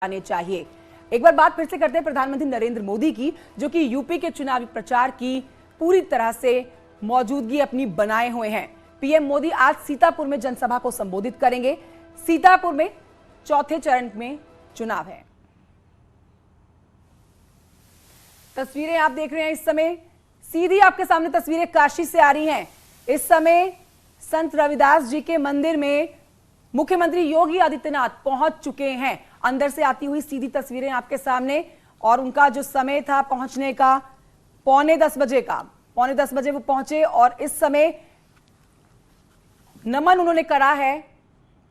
आने चाहिए। एक बार बात फिर से करते हैं प्रधानमंत्री नरेंद्र मोदी की, जो कि यूपी के चुनावी प्रचार की पूरी तरह से मौजूदगी अपनी बनाए हुए हैं। पीएम मोदी आज सीतापुर में जनसभा को संबोधित करेंगे। सीतापुर में चौथे चरण में चुनाव है। तस्वीरें आप देख रहे हैं इस समय, सीधी आपके सामने तस्वीरें काशी से आ रही हैं। इस समय संत रविदास जी के मंदिर में मुख्यमंत्री योगी आदित्यनाथ पहुंच चुके हैं। अंदर से आती हुई सीधी तस्वीरें आपके सामने, और उनका जो समय था पहुंचने का 9:45 बजे का, 9:45 बजे वो पहुंचे और इस समय नमन उन्होंने करा है,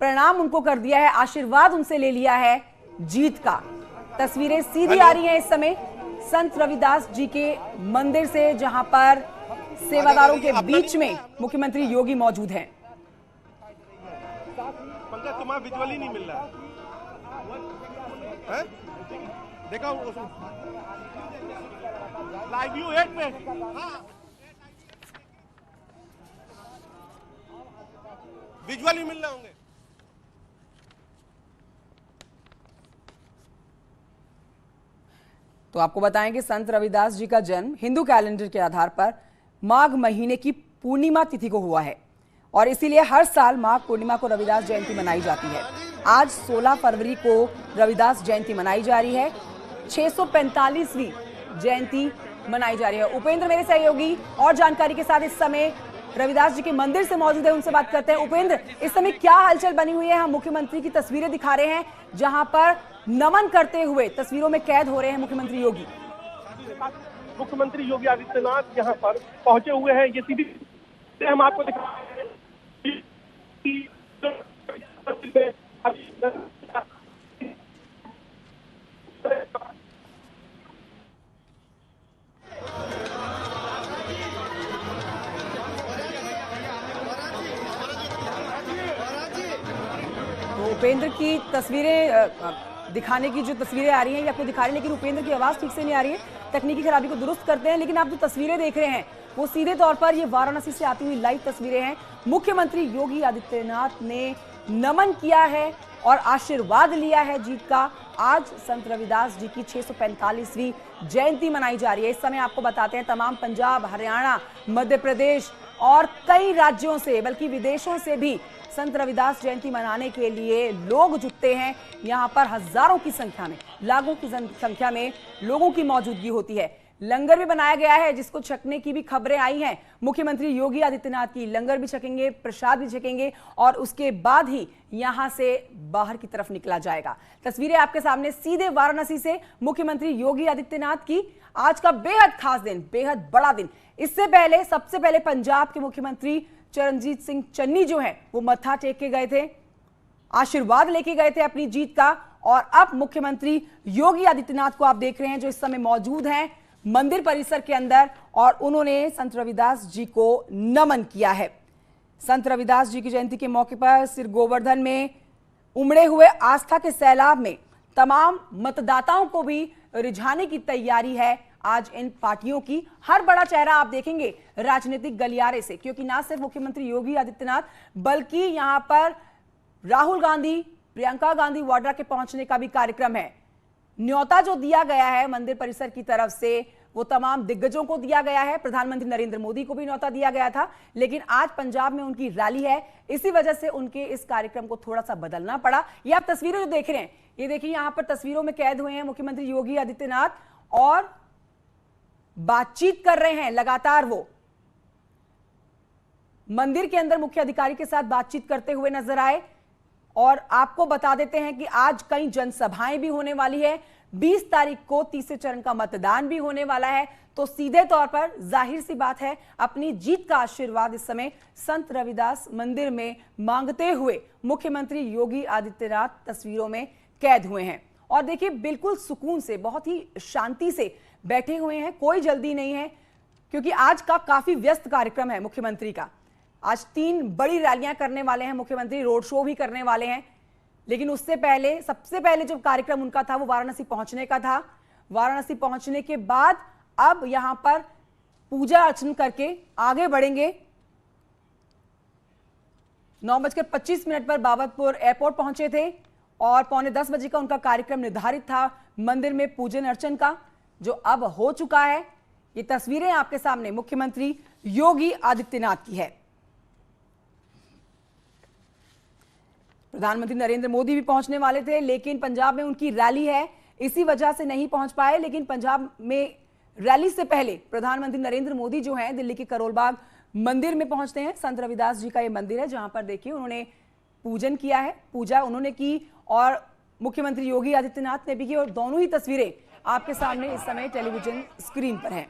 प्रणाम उनको कर दिया है, आशीर्वाद उनसे ले लिया है जीत का। तस्वीरें सीधी आ रही हैं इस समय संत रविदास जी के मंदिर से, जहां पर सेवादारों के बीच में मुख्यमंत्री योगी मौजूद हैं। पंकज, तुम्हारा विजुअली नहीं मिल रहा है? देखा लाइव व्यू 8 पे। विजुअली मिल रहे होंगे। तो आपको बताएं कि संत रविदास जी का जन्म हिंदू कैलेंडर के आधार पर माघ महीने की पूर्णिमा तिथि को हुआ है, और इसीलिए हर साल माघ पूर्णिमा को रविदास जयंती मनाई जाती है। आज 16 फरवरी को रविदास जयंती मनाई जा रही है, 645वीं जयंती मनाई जा रही है। उपेंद्र मेरे सहयोगी और जानकारी के साथ इस समय रविदास जी के मंदिर से मौजूद है, उनसे बात करते हैं। उपेंद्र, इस समय क्या हलचल बनी हुई है? हम मुख्यमंत्री की तस्वीरें दिखा रहे हैं, जहां पर नमन करते हुए तस्वीरों में कैद हो रहे हैं मुख्यमंत्री योगी। मुख्यमंत्री योगी आदित्यनाथ यहाँ पर पहुंचे हुए हैं। ये सीधी हम आपको दिखा रहे हैं। तो उपेंद्र की तस्वीरें दिखाने की जो तस्वीरें आ रही हैं ये आपको दिखा रहे हैं, लेकिन उपेंद्र की आवाज ठीक से नहीं आ रही है। तकनीकी खराबी को दुरुस्त करते हैं, लेकिन आप जो तस्वीरें देख रहे हैं वो सीधे तौर पर ये वाराणसी से आती हुई लाइव तस्वीरें हैं। मुख्यमंत्री योगी आदित्यनाथ ने नमन किया है और आशीर्वाद लिया है जीत का। आज संत रविदास जी की 645वीं जयंती मनाई जा रही है। इस समय आपको बताते हैं तमाम पंजाब, हरियाणा, मध्य प्रदेश और कई राज्यों से, बल्कि विदेशों से भी संत रविदास जयंती मनाने के लिए लोग जुटते हैं। यहाँ पर हजारों की संख्या में, लाखों की संख्या में लोगों की मौजूदगी होती है। लंगर भी बनाया गया है, जिसको छकने की भी खबरें आई हैं। मुख्यमंत्री योगी आदित्यनाथ की लंगर भी छकेंगे, प्रसाद भी छकेंगे, और उसके बाद ही यहां से बाहर की तरफ निकला जाएगा। तस्वीरें आपके सामने सीधे वाराणसी से मुख्यमंत्री योगी आदित्यनाथ की। आज का बेहद खास दिन, बेहद बड़ा दिन। इससे पहले, सबसे पहले पंजाब के मुख्यमंत्री चरणजीत सिंह चन्नी जो है वो मत्था टेक के गए थे, आशीर्वाद लेके गए थे अपनी जीत का। और अब मुख्यमंत्री योगी आदित्यनाथ को आप देख रहे हैं, जो इस समय मौजूद हैं मंदिर परिसर के अंदर, और उन्होंने संत रविदास जी को नमन किया है। संत रविदास जी की जयंती के मौके पर सिर गोवर्धन में उमड़े हुए आस्था के सैलाब में तमाम मतदाताओं को भी रिझाने की तैयारी है आज इन पार्टियों की। हर बड़ा चेहरा आप देखेंगे राजनीतिक गलियारे से, क्योंकि ना सिर्फ मुख्यमंत्री योगी आदित्यनाथ बल्कि यहां पर राहुल गांधी, प्रियंका गांधी वाड्रा के पहुंचने का भी कार्यक्रम है। न्योता जो दिया गया है मंदिर परिसर की तरफ से वो तमाम दिग्गजों को दिया गया है। प्रधानमंत्री नरेंद्र मोदी को भी न्योता दिया गया था, लेकिन आज पंजाब में उनकी रैली है, इसी वजह से उनके इस कार्यक्रम को थोड़ा सा बदलना पड़ा। ये आप तस्वीरें जो देख रहे हैं, ये देखिए यहां पर तस्वीरों में कैद हुए हैं मुख्यमंत्री योगी आदित्यनाथ और बातचीत कर रहे हैं लगातार। वो मंदिर के अंदर मुख्य अधिकारी के साथ बातचीत करते हुए नजर आए। और आपको बता देते हैं कि आज कई जनसभाएं भी होने वाली है। 20 तारीख को तीसरे चरण का मतदान भी होने वाला है। तो सीधे तौर पर जाहिर सी बात है, अपनी जीत का आशीर्वाद इस समय संत रविदास मंदिर में मांगते हुए मुख्यमंत्री योगी आदित्यनाथ तस्वीरों में कैद हुए हैं। और देखिए बिल्कुल सुकून से, बहुत ही शांति से बैठे हुए हैं, कोई जल्दी नहीं है, क्योंकि आज का काफी व्यस्त कार्यक्रम है मुख्यमंत्री का। आज 3 बड़ी रैलियां करने वाले हैं मुख्यमंत्री, रोड शो भी करने वाले हैं। लेकिन उससे पहले, सबसे पहले जो कार्यक्रम उनका था वो वाराणसी पहुंचने का था। वाराणसी पहुंचने के बाद अब यहां पर पूजा अर्चना करके आगे बढ़ेंगे। 9:25 पर बाबतपुर एयरपोर्ट पहुंचे थे और 9:45 बजे का उनका कार्यक्रम निर्धारित था मंदिर में पूजन अर्चन का, जो अब हो चुका है। ये तस्वीरें आपके सामने मुख्यमंत्री योगी आदित्यनाथ की है। प्रधानमंत्री नरेंद्र मोदी भी पहुंचने वाले थे, लेकिन पंजाब में उनकी रैली है, इसी वजह से नहीं पहुंच पाए। लेकिन पंजाब में रैली से पहले प्रधानमंत्री नरेंद्र मोदी जो हैं दिल्ली के करोल बाग मंदिर में पहुंचते हैं। संत रविदास जी का ये मंदिर है, जहां पर देखिए उन्होंने पूजन किया है, पूजा उन्होंने की और मुख्यमंत्री योगी आदित्यनाथ ने भी की। और दोनों ही तस्वीरें आपके सामने इस समय टेलीविजन स्क्रीन पर हैं।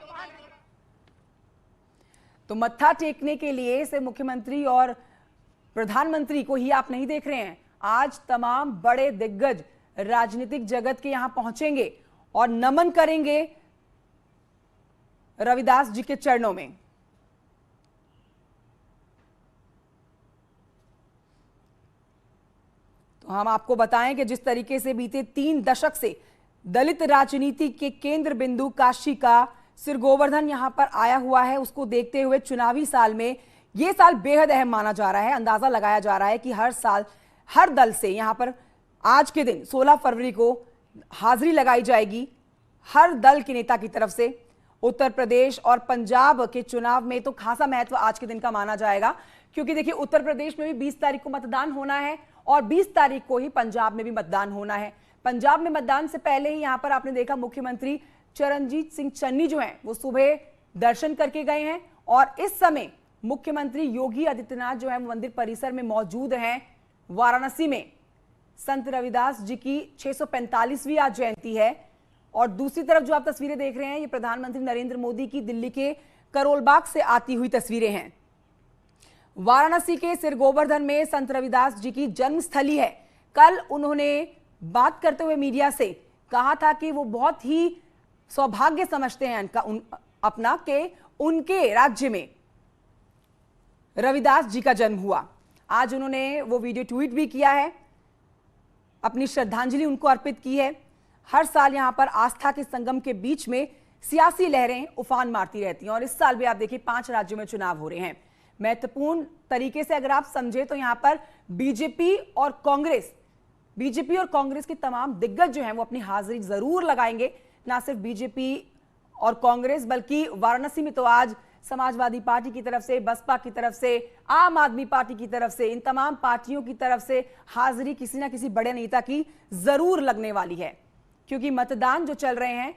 तो मत्था टेकने के लिए सिर्फ मुख्यमंत्री और प्रधानमंत्री को ही आप नहीं देख रहे हैं, आज तमाम बड़े दिग्गज राजनीतिक जगत के यहां पहुंचेंगे और नमन करेंगे रविदास जी के चरणों में। तो हम आपको बताएं कि जिस तरीके से बीते 3 दशक से दलित राजनीति के केंद्र बिंदु काशी का सिर गोवर्धन यहां पर आया हुआ है, उसको देखते हुए चुनावी साल में यह साल बेहद अहम माना जा रहा है। अंदाजा लगाया जा रहा है कि हर साल हर दल से यहां पर आज के दिन 16 फरवरी को हाजिरी लगाई जाएगी हर दल के नेता की तरफ से। उत्तर प्रदेश और पंजाब के चुनाव में तो खासा महत्व आज के दिन का माना जाएगा, क्योंकि देखिए उत्तर प्रदेश में भी 20 तारीख को मतदान होना है और 20 तारीख को ही पंजाब में भी मतदान होना है। पंजाब में मतदान से पहले ही यहां पर आपने देखा मुख्यमंत्री चरणजीत सिंह चन्नी जो हैं वो सुबह दर्शन करके गए हैं और इस समय मुख्यमंत्री योगी आदित्यनाथ जो है मंदिर परिसर में मौजूद हैं। वाराणसी में संत रविदास जी की 645वीं आज जयंती है और दूसरी तरफ जो आप तस्वीरें देख रहे हैं ये प्रधानमंत्री नरेंद्र मोदी की दिल्ली के करोल बाग से आती हुई तस्वीरें हैं। वाराणसी के सिर गोवर्धन में संत रविदास जी की जन्मस्थली है। कल उन्होंने बात करते हुए मीडिया से कहा था कि वो बहुत ही सौभाग्य समझते हैं अपना के उनके राज्य में रविदास जी का जन्म हुआ। आज उन्होंने वो वीडियो ट्वीट भी किया है, अपनी श्रद्धांजलि उनको अर्पित की है। हर साल यहां पर आस्था के संगम के बीच में सियासी लहरें उफान मारती रहती हैं और इस साल भी आप देखिए 5 राज्यों में चुनाव हो रहे हैं। महत्वपूर्ण तरीके से अगर आप समझे तो यहां पर बीजेपी और कांग्रेस के तमाम दिग्गज जो हैं वो अपनी हाजिरी जरूर लगाएंगे। ना सिर्फ बीजेपी और कांग्रेस बल्कि वाराणसी में तो आज समाजवादी पार्टी की तरफ से, बसपा की तरफ से, आम आदमी पार्टी की तरफ से, इन तमाम पार्टियों की तरफ से हाजिरी किसी ना किसी बड़े नेता की जरूर लगने वाली है, क्योंकि मतदान जो चल रहे हैं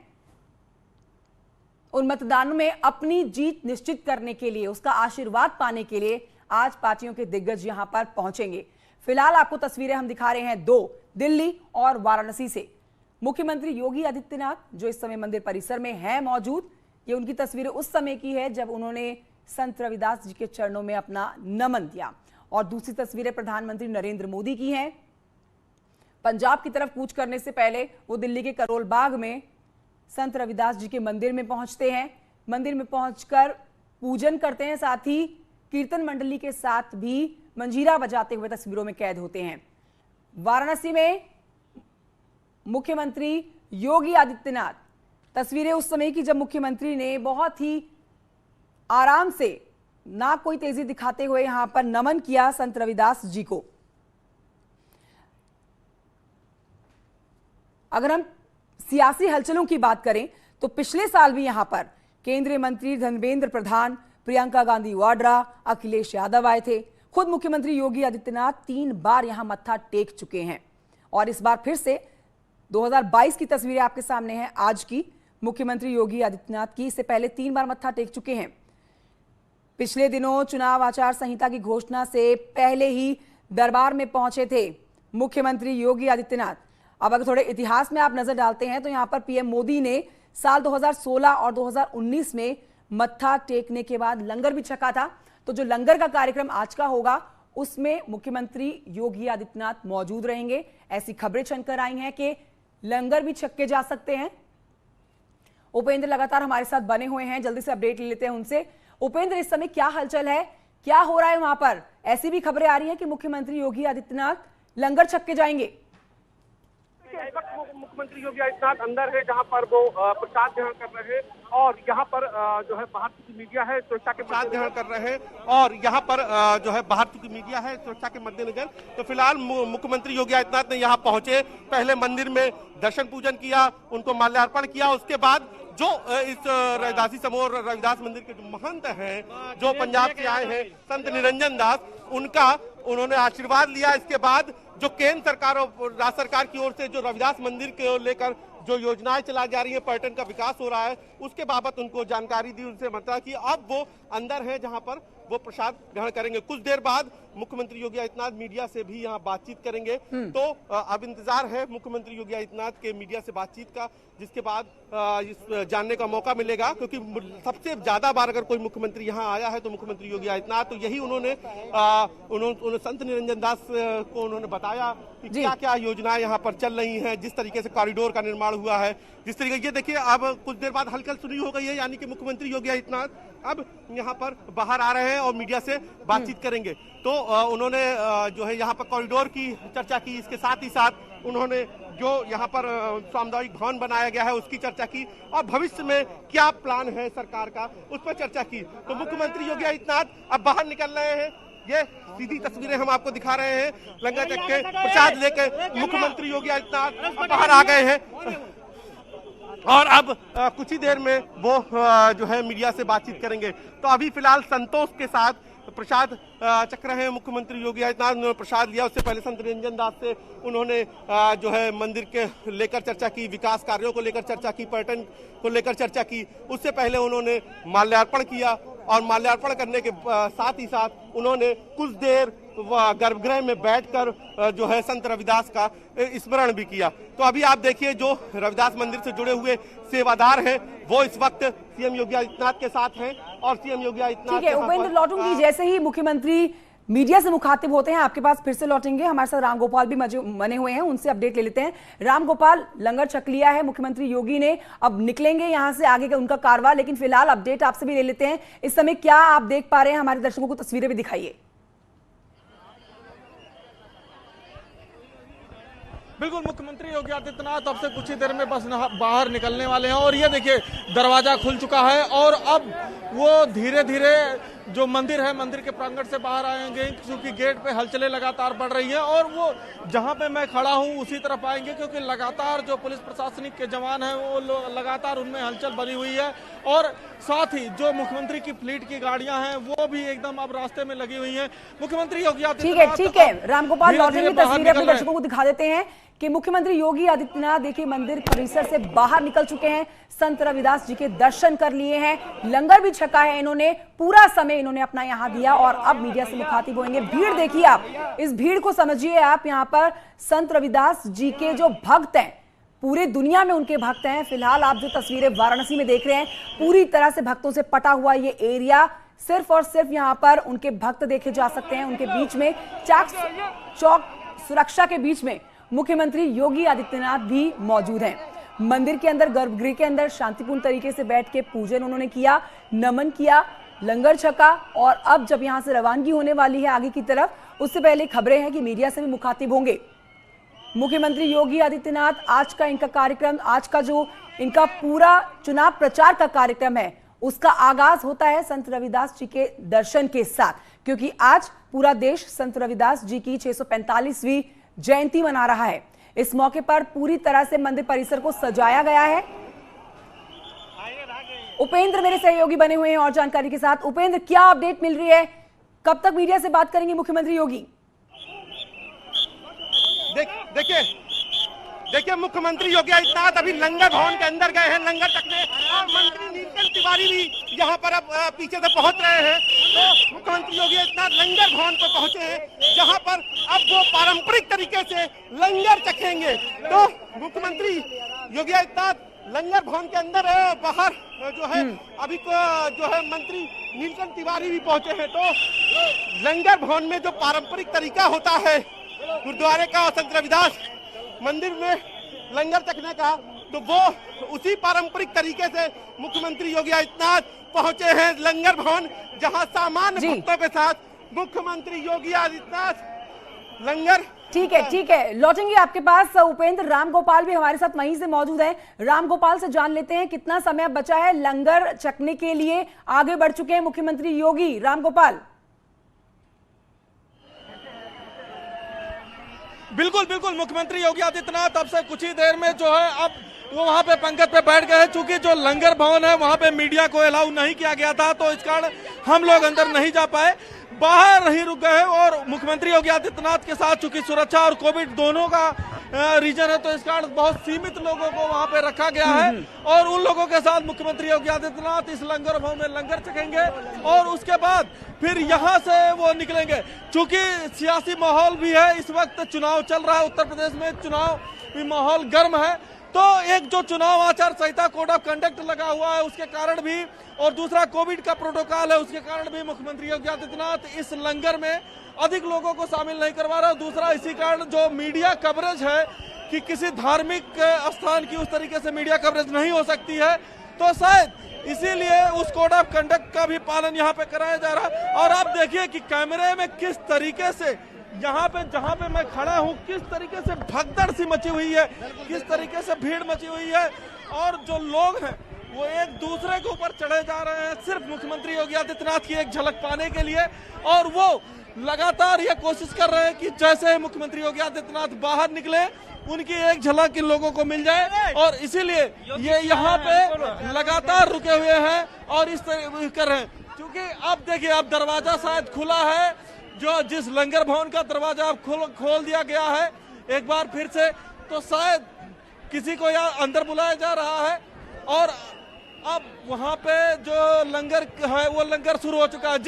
उन मतदानों में अपनी जीत निश्चित करने के लिए, उसका आशीर्वाद पाने के लिए आज पार्टियों के दिग्गज यहां पर पहुंचेंगे। फिलहाल आपको तस्वीरें हम दिखा रहे हैं 2, दिल्ली और वाराणसी से। मुख्यमंत्री योगी आदित्यनाथ जो इस समय मंदिर परिसर में हैं मौजूद, ये उनकी तस्वीरें उस समय की है जब उन्होंने संत रविदास जी के चरणों में अपना नमन दिया। और दूसरी तस्वीरें प्रधानमंत्री नरेंद्र मोदी की हैं। पंजाब की तरफ कूच करने से पहले वो दिल्ली के करोल बाग में संत रविदास जी के मंदिर में पहुंचते हैं। मंदिर में पहुंचकर पूजन करते हैं, साथ ही कीर्तन मंडली के साथ भी मंजीरा बजाते हुए तस्वीरों में कैद होते हैं। वाराणसी में मुख्यमंत्री योगी आदित्यनाथ, तस्वीरें उस समय की जब मुख्यमंत्री ने बहुत ही आराम से, ना कोई तेजी दिखाते हुए यहां पर नमन किया संत रविदास जी को। अगर हम सियासी हलचलों की बात करें तो पिछले साल भी यहां पर केंद्रीय मंत्री धर्मेंद्र प्रधान, प्रियंका गांधी वाड्रा, अखिलेश यादव आए थे। खुद मुख्यमंत्री योगी आदित्यनाथ 3 बार यहां मत्था टेक चुके हैं और इस बार फिर से 2022 की तस्वीरें आपके सामने हैं। आज की मुख्यमंत्री योगी आदित्यनाथ की, इससे पहले 3 बार मत्था टेक चुके हैं। पिछले दिनों चुनाव आचार संहिता की घोषणा से पहले ही दरबार में पहुंचे थे मुख्यमंत्री योगी आदित्यनाथ। अब अगर थोड़े इतिहास में आप नजर डालते हैं तो यहां पर पीएम मोदी ने साल 2016 और 2019 में मत्था टेकने के बाद लंगर भी छका था। तो जो लंगर का कार्यक्रम आज का होगा उसमें मुख्यमंत्री योगी आदित्यनाथ मौजूद रहेंगे। ऐसी खबरें छनकर आई हैं कि लंगर भी छके जा सकते हैं। उपेंद्र लगातार हमारे साथ बने हुए हैं, जल्दी से अपडेट ले लेते हैं उनसे। उपेंद्र, इस समय क्या हलचल है, क्या हो रहा है वहां पर? ऐसी भी खबरें आ रही हैं कि मुख्यमंत्री योगी आदित्यनाथ लंगर छक के जाएंगे। देखिए इस वक्त मुख्यमंत्री योगी आदित्यनाथ अंदर है जहां पर वो प्रसाद ग्रहण कर रहे हैं और यहाँ पर जो है बाहर की मीडिया है सुरक्षा के प्रसाद ग्रहण कर रहे हैं और यहाँ पर जो है बाहर की मीडिया है सुरक्षा के मद्देनजर। तो फिलहाल मुख्यमंत्री योगी आदित्यनाथ ने यहाँ पहुंचे, पहले मंदिर में दर्शन पूजन किया, उनको माल्यार्पण किया, उसके बाद जो इस रविदासी समूह रविदास मंदिर के जो महंत हैं जो पंजाब से आए हैं संत निरंजन दास, उनका उन्होंने आशीर्वाद लिया। इसके बाद जो केंद्र सरकार और राज्य सरकार की ओर से जो रविदास मंदिर को लेकर जो योजनाएं चलाई जा रही है, पर्यटन का विकास हो रहा है, उसके बाबत उनको जानकारी दी, उनसे बताया कि अब वो अंदर है जहां पर वो प्रसाद ग्रहण करेंगे। कुछ देर बाद मुख्यमंत्री योगी आदित्यनाथ मीडिया से भी यहाँ बातचीत करेंगे। तो अब इंतजार है मुख्यमंत्री योगी आदित्यनाथ के मीडिया से बातचीत का, जिसके बाद इस जानने का मौका मिलेगा, क्योंकि सबसे ज्यादा बार अगर कोई मुख्यमंत्री यहाँ आया है तो मुख्यमंत्री योगी आदित्यनाथ, तो यही उन्होंने संत निरंजन दास को उन्होंने बताया कि क्या क्या योजनाएं यहाँ पर चल रही हैं, जिस तरीके से कॉरिडोर का निर्माण हुआ है, जिस तरीके ये देखिए अब कुछ देर बाद हलचल शुरू हो गई है, यानी कि मुख्यमंत्री योगी आदित्यनाथ अब यहाँ पर बाहर आ रहे हैं और मीडिया से बातचीत करेंगे। तो उन्होंने जो है यहाँ पर कॉरिडोर की चर्चा की, इसके साथ ही साथ उन्होंने जो यहाँ पर सामुदायिक भवन बनाया गया है उसकी चर्चा की और भविष्य में क्या प्लान है सरकार का उस पर चर्चा की। तो मुख्यमंत्री योगी आदित्यनाथ अब बाहर निकल रहे हैं, ये सीधी तस्वीरें हम आपको दिखा रहे हैं, लंगर चक के प्रसाद लेकर मुख्यमंत्री योगी आदित्यनाथ बाहर आ गए हैं और अब कुछ ही देर में वो जो है मीडिया से बातचीत करेंगे। तो अभी फिलहाल संतोष के साथ प्रसाद चख रहे हैं मुख्यमंत्री योगी आदित्यनाथ। उन्होंने प्रसाद लिया, उससे पहले संत निरंजन दास से उन्होंने जो है मंदिर के लेकर चर्चा की, विकास कार्यों को लेकर चर्चा की, पर्यटन को लेकर चर्चा की। उससे पहले उन्होंने माल्यार्पण किया और माल्यार्पण करने के साथ ही साथ उन्होंने कुछ देर गर्भगृह में बैठकर जो है संत रविदास का स्मरण भी किया। तो अभी आप देखिए जो रविदास मंदिर से जुड़े हुए सेवादार हैं वो इस वक्त सीएम योगी आदित्यनाथ के साथ हैं और सीएम योगी आदित्यनाथ ठीक है, उपेंद्र लौटूंगी। जैसे ही मुख्यमंत्री मीडिया से मुखातिब होते हैं आपके पास फिर से लौटेंगे। हमारे साथ राम गोपाल भी बने हुए हैं, उनसे अपडेट ले लेते हैं। राम गोपाल, लंगर छक लिया है मुख्यमंत्री योगी ने, अब निकलेंगे यहां से आगे का उनका कारवां, लेकिन फिलहाल अपडेट आपसे भी ले लेते हैं। इस समय क्या आप देख पा रहे हैं, हमारे दर्शकों को तस्वीरें भी दिखाइए। बिल्कुल, मुख्यमंत्री योगी आदित्यनाथ अब से कुछ ही देर में बस बाहर निकलने वाले हैं और ये देखिए दरवाजा खुल चुका है और अब वो धीरे धीरे जो मंदिर है मंदिर के प्रांगण से बाहर आएंगे, क्योंकि गेट पे हलचलें लगातार बढ़ रही हैं और वो जहां पे मैं खड़ा हूं उसी तरफ आएंगे, क्योंकि लगातार जो पुलिस प्रशासनिक के जवान हैं वो लगातार उनमें हलचल बनी हुई है और साथ ही जो मुख्यमंत्री की फ्लीट की गाड़ियां हैं वो भी एकदम अब रास्ते में लगी हुई है। मुख्यमंत्री योगी आदित्यनाथ ठीक है रामगोपाल, लौटेंगे तस्वीरें अपने दर्शकों को दिखा देते हैं कि मुख्यमंत्री योगी आदित्यनाथ देखिए मंदिर परिसर से बाहर निकल चुके हैं, संत रविदास जी के दर्शन कर लिए हैं, लंगर भी छका है इन्होंने, पूरा समय इन्होंने अपना यहां दिया और अब मीडिया से मुखातिब होंगे। भीड़ देखिए आप, इस भीड़ को समझिए आप, यहां पर संत रविदास जी के जो भक्त हैं, पूरे दुनिया में उनके भक्त हैं। फिलहाल आप जो तस्वीरें वाराणसी में देख रहे हैं, पूरी तरह से भक्तों से पटा हुआ ये एरिया, सिर्फ और सिर्फ यहाँ पर उनके भक्त देखे जा सकते हैं। उनके बीच में चौक सुरक्षा के बीच में मुख्यमंत्री योगी आदित्यनाथ भी मौजूद हैं। मंदिर के अंदर, गर्भगृह के अंदर शांतिपूर्ण तरीके से बैठ के पूजन उन्होंने किया, नमन किया, लंगर छका और अब जब यहां से रवानगी होने वाली है आगे की तरफ, उससे पहले खबरें हैं कि मीडिया से भी मुखातिब होंगे मुख्यमंत्री योगी आदित्यनाथ। आज का इनका कार्यक्रम, आज का जो इनका पूरा चुनाव प्रचार का कार्यक्रम है, उसका आगाज होता है संत रविदास जी के दर्शन के साथ, क्योंकि आज पूरा देश संत रविदास जी की 645वीं जयंती मना रहा है। इस मौके पर पूरी तरह से मंदिर परिसर को सजाया गया है। उपेंद्र मेरे सहयोगी बने हुए हैं और जानकारी के साथ। उपेंद्र, क्या अपडेट मिल रही है, कब तक मीडिया से बात करेंगे मुख्यमंत्री योगी? देखिए मुख्यमंत्री योगी आदित्यनाथ अभी लंगर भवन के अंदर गए हैं लंगर चखने और मंत्री नीलकंठ तिवारी भी यहाँ पर अब पीछे से पहुंच रहे हैं। तो मुख्यमंत्री योगी आदित्यनाथ लंगर भवन पर पहुंचे हैं, जहां पर अब वो पारंपरिक तरीके से लंगर चखेंगे। तो मुख्यमंत्री योगी आदित्यनाथ लंगर भवन के अंदर है और बाहर जो है अभी जो है मंत्री नीलकंठ तिवारी भी पहुंचे हैं। तो लंगर भवन में जो पारंपरिक तरीका होता है गुरुद्वारे का और संत रविदास मंदिर में लंगर चखने का, तो वो उसी पारंपरिक तरीके से मुख्यमंत्री योगी आदित्यनाथ पहुंचे हैं लंगर भवन, जहां सामान्य भक्तों के साथ मुख्यमंत्री योगी आदित्यनाथ लंगर ठीक है, लौटेंगे आपके पास। उपेंद्र, राम गोपाल भी हमारे साथ वहीं से मौजूद है। राम गोपाल से जान लेते हैं कितना समय बचा है, लंगर चखने के लिए आगे बढ़ चुके हैं मुख्यमंत्री योगी। राम गोपाल। बिल्कुल बिल्कुल, मुख्यमंत्री योगी आदित्यनाथ अब से कुछ ही देर में जो है अब वो वहां पे पंगत पे बैठ गए हैं। चूंकि जो लंगर भवन है वहां पे मीडिया को अलाउ नहीं किया गया था, तो इस कारण हम लोग अंदर नहीं जा पाए, बाहर ही रुक गए। और मुख्यमंत्री योगी आदित्यनाथ के साथ चूंकि सुरक्षा और कोविड दोनों का रीजन है, तो इस कारण बहुत सीमित लोगों को वहां पे रखा गया है। और उन लोगों के साथ मुख्यमंत्री योगी आदित्यनाथ इस लंगर भवन में लंगर चखेंगे और उसके बाद फिर यहां से वो निकलेंगे। चूंकि सियासी माहौल भी है, इस वक्त चुनाव चल रहा है, उत्तर प्रदेश में चुनाव भी माहौल गर्म है, तो एक जो चुनाव आचार संहिता कोड ऑफ कंडक्ट लगा हुआ है उसके कारण भी, और दूसरा कोविड का प्रोटोकॉल है उसके कारण भी मुख्यमंत्री योगी आदित्यनाथ इस लंगर में अधिक लोगों को शामिल नहीं करवा रहा। दूसरा इसी कारण जो मीडिया कवरेज है कि किसी धार्मिक स्थान की उस तरीके से मीडिया कवरेज नहीं हो सकती है, तो शायद इसीलिए उस कोड ऑफ कंडक्ट का भी पालन यहाँ पे कराया जा रहा है। और आप देखिए कि कैमरे में किस तरीके से यहाँ पे जहाँ पे मैं खड़ा हूँ किस तरीके से भगदड़ सी मची हुई है, किस तरीके से भीड़ मची हुई है, और जो लोग हैं वो एक दूसरे के ऊपर चढ़े जा रहे हैं सिर्फ मुख्यमंत्री योगी आदित्यनाथ की एक झलक पाने के लिए। और वो लगातार ये कोशिश कर रहे हैं कि जैसे ही मुख्यमंत्री योगी आदित्यनाथ बाहर निकले उनकी एक झलक इन लोगों को मिल जाए, और इसीलिए ये यहाँ पे लगातार रुके हुए हैं और इस तरह कर रहे हैं। क्योंकि अब देखिए अब दरवाजा शायद खुला है, जो जिस लंगर भवन का दरवाजा अब खोल दिया गया है एक बार फिर से, तो शायद किसी को यहाँ अंदर बुलाया जा रहा है। और अब वहां पे जो लंगर है वो लंगर शुरू हो चुका है।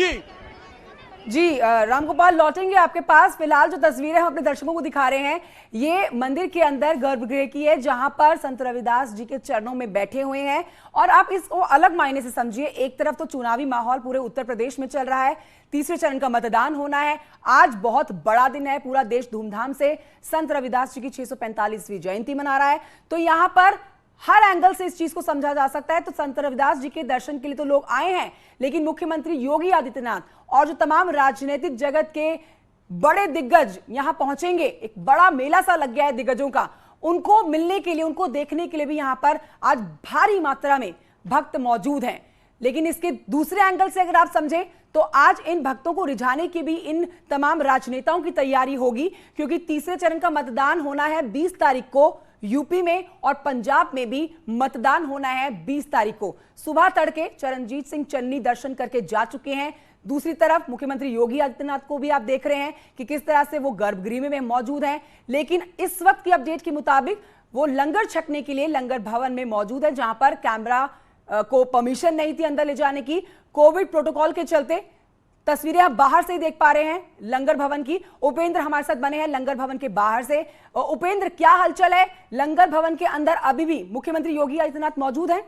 जी रामगोपाल, लौटेंगे आपके पास। फिलहाल जो तस्वीरें हम अपने दर्शकों को दिखा रहे हैं ये मंदिर के अंदर गर्भगृह की है, जहां पर संत रविदास जी के चरणों में बैठे हुए हैं। और आप इसको अलग मायने से समझिए, एक तरफ तो चुनावी माहौल पूरे उत्तर प्रदेश में चल रहा है, तीसरे चरण का मतदान होना है, आज बहुत बड़ा दिन है, पूरा देश धूमधाम से संत रविदास जी की 645वीं जयंती मना रहा है। तो यहां पर हर एंगल से इस चीज को समझा जा सकता है। तो संत रविदास जी के दर्शन के लिए तो लोग आए हैं, लेकिन मुख्यमंत्री योगी आदित्यनाथ और जो तमाम राजनीतिक जगत के बड़े दिग्गज यहां पहुंचेंगे, एक बड़ा मेला सा लग गया है दिग्गजों का, उनको मिलने के लिए, उनको देखने के लिए भी यहां पर आज भारी मात्रा में भक्त मौजूद हैं। लेकिन इसके दूसरे एंगल से अगर आप समझें तो आज इन भक्तों को रिझाने की भी इन तमाम राजनेताओं की तैयारी होगी, क्योंकि तीसरे चरण का मतदान होना है 20 तारीख को यूपी में, और पंजाब में भी मतदान होना है 20 तारीख को। सुबह तड़के चरणजीत सिंह चन्नी दर्शन करके जा चुके हैं। दूसरी तरफ मुख्यमंत्री योगी आदित्यनाथ को भी आप देख रहे हैं कि किस तरह से वो गर्भगृह में मौजूद हैं। लेकिन इस वक्त की अपडेट के मुताबिक वो लंगर छकने के लिए लंगर भवन में मौजूद है, जहां पर कैमरा को परमिशन नहीं थी अंदर ले जाने की, कोविड प्रोटोकॉल के चलते। तस्वीरें आप बाहर से ही देख पा रहे हैं लंगर भवन की। उपेंद्र हमारे साथ बने हैं लंगर भवन के बाहर से। उपेंद्र, क्या हलचल है लंगर भवन के अंदर? अभी भी मुख्यमंत्री योगी आदित्यनाथ मौजूद हैं?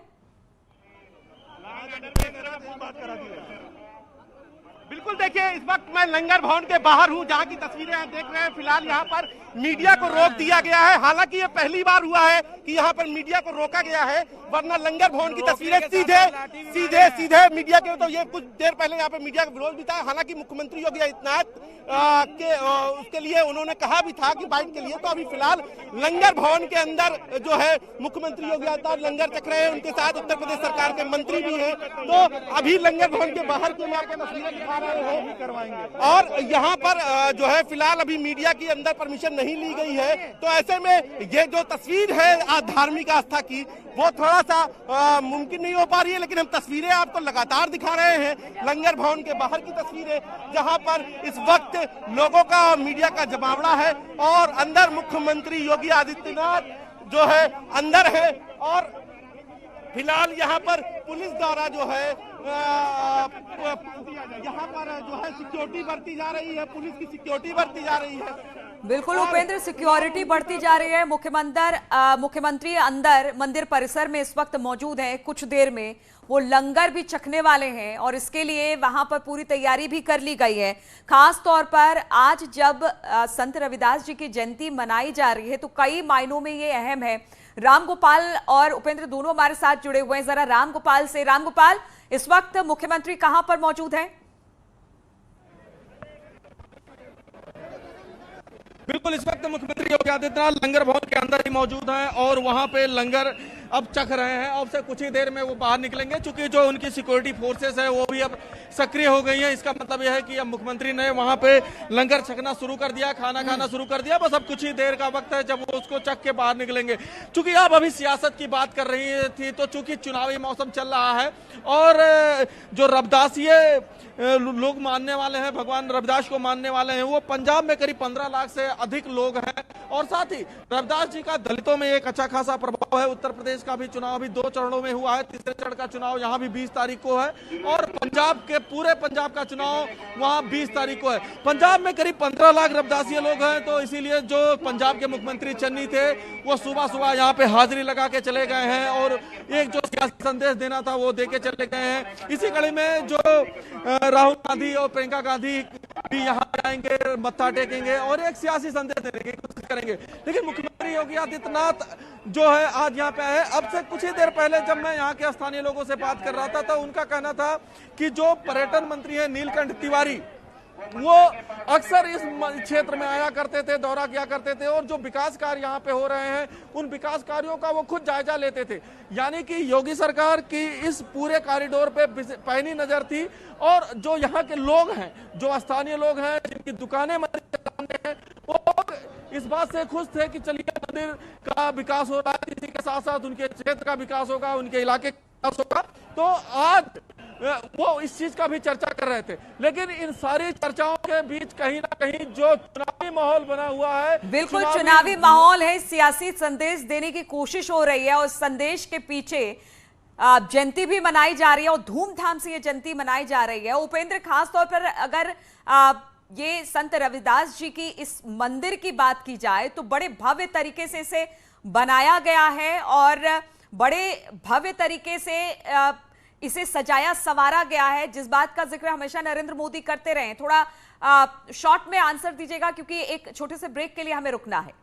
बिल्कुल, देखिए इस वक्त मैं लंगर भवन के बाहर हूं, जहां की तस्वीरें आप देख रहे हैं। फिलहाल यहां पर मीडिया को रोक दिया गया है। हालांकि ये पहली बार हुआ है कि यहां पर मीडिया को रोका गया है, वरना लंगर भवन की तस्वीरें सीधे मीडिया के, तो ये कुछ देर पहले यहाँ पे मीडिया का विरोध भी था। हालांकि मुख्यमंत्री योगी आदित्यनाथ उसके लिए उन्होंने कहा भी था कि बाइट के लिए, तो अभी फिलहाल लंगर भवन के अंदर जो है मुख्यमंत्री योगी आदित्यनाथ लंगर चख रहे हैं, उनके साथ उत्तर प्रदेश सरकार के मंत्री भी हैं। तो अभी लंगर भवन के बाहर की तस्वीरें दिखा रहे हैं, और यहाँ पर जो है फिलहाल अभी मीडिया की अंदर परमिशन नहीं ली गई है। तो ऐसे में ये जो तस्वीर है धार्मिक आस्था की, वो थोड़ा सा मुमकिन नहीं हो पा रही है। लेकिन हम तस्वीरें आपको लगातार दिखा रहे हैं लंगर भवन के बाहर की तस्वीरें, जहां पर इस वक्त लोगों का, मीडिया का जमावड़ा है, और अंदर मुख्यमंत्री योगी आदित्यनाथ जो है अंदर है। और फिलहाल यहाँ पर पुलिस द्वारा जो है यहाँ पर जो है सिक्योरिटी बढ़ती जा रही है, पुलिस की सिक्योरिटी बढ़ती जा रही है। बिल्कुल उपेंद्र, सिक्योरिटी बढ़ती जा रही है। मुख्यमंत्री अंदर मंदिर परिसर में इस वक्त मौजूद हैं। कुछ देर में वो लंगर भी चखने वाले हैं और इसके लिए वहां पर पूरी तैयारी भी कर ली गई है। खास तौर पर आज जब संत रविदास जी की जयंती मनाई जा रही है तो कई मायनों में ये अहम है। रामगोपाल और उपेंद्र दोनों हमारे साथ जुड़े हुए हैं। जरा रामगोपाल से, रामगोपाल इस वक्त मुख्यमंत्री कहां पर मौजूद हैं? बिल्कुल, इस वक्त मुख्यमंत्री योगी आदित्यनाथ लंगर भवन के अंदर ही मौजूद हैं और वहां पे लंगर अब चख रहे हैं। अब से कुछ ही देर में वो बाहर निकलेंगे, चूंकि जो उनकी सिक्योरिटी फोर्सेस है वो भी अब सक्रिय हो गई हैं। इसका मतलब यह है कि अब मुख्यमंत्री ने वहां पे लंगर छकना शुरू कर दिया, खाना खाना शुरू कर दिया। बस अब कुछ ही देर का वक्त है जब वो उसको चख के बाहर निकलेंगे। चूंकि आप अभी सियासत की बात कर रही थी, तो चूंकि चुनावी मौसम चल रहा है और जो रविदासीय लोग मानने वाले हैं, भगवान रविदास को मानने वाले हैं, वो पंजाब में करीब 15 लाख से अधिक लोग हैं। और साथ ही रविदास जी का दलितों में एक अच्छा खासा प्रभाव है। उत्तर प्रदेश का भी चुनाव अभी 2 चरणों में हुआ है, तीसरे चरण का चुनाव यहाँ भी 20 तारीख को है और पंजाब के पूरे पंजाब का चुनाव वहाँ 20 तारीख को है। पंजाब में करीब 15 लाख रविदासी लोग हैं, तो इसीलिए जो पंजाब के मुख्यमंत्री चन्नी थे वो सुबह सुबह यहाँ पे हाजिरी लगा के चले गए हैं और एक जो सियासी संदेश देना था वो दे के चले गए हैं। इसी कड़ी में जो राहुल गांधी और प्रियंका गांधी भी यहाँ आएंगे, मत्था टेकेंगे और एक सियासी संदेश देने की कोशिश करेंगे। लेकिन मुख्यमंत्री योगी आदित्यनाथ जो है आज यहाँ पे आए। अब से कुछ ही देर पहले जब मैं यहाँ के स्थानीय लोगों से बात कर रहा था तो उनका कहना था कि जो पर्यटन मंत्री है नीलकंठ तिवारी, वो अक्सर इस क्षेत्र में आया करते थे, दौरा किया करते थे और जो विकास कार्य यहाँ पे हो रहे हैं उन विकास कार्यों का वो खुद जायजा लेते थे। यानी कि योगी सरकार की इस पूरे कॉरिडोर पे पैनी नजर थी और जो यहाँ के लोग हैं, जो स्थानीय लोग हैं जिनकी दुकानें मंदिर के सामने हैं, वो इस बात से खुश थे कि चलिए मंदिर का विकास हो रहा है, इसी के साथ साथ उनके क्षेत्र का विकास होगा, उनके इलाके का विकास होगा। तो आज वो इस चीज का भी चर्चा कर रहे थे। लेकिन इन सारी चर्चाओं के बीच कहीं ना कहीं जो चुनावी माहौल बना हुआ है, बिल्कुल चुनावी माहौल है, सियासी संदेश देने की कोशिश हो रही है और संदेश के पीछे जयंती भी मनाई जा रही है और धूमधाम से ये जयंती मनाई जा रही है। उपेंद्र, खास तौर पर अगर ये संत रविदास जी की इस मंदिर की बात की जाए तो बड़े भव्य तरीके से इसे बनाया गया है और बड़े भव्य तरीके से इसे सजाया संवारा गया है, जिस बात का जिक्र हमेशा नरेंद्र मोदी करते रहे। थोड़ा शॉर्ट में आंसर दीजिएगा क्योंकि एक छोटे से ब्रेक के लिए हमें रुकना है।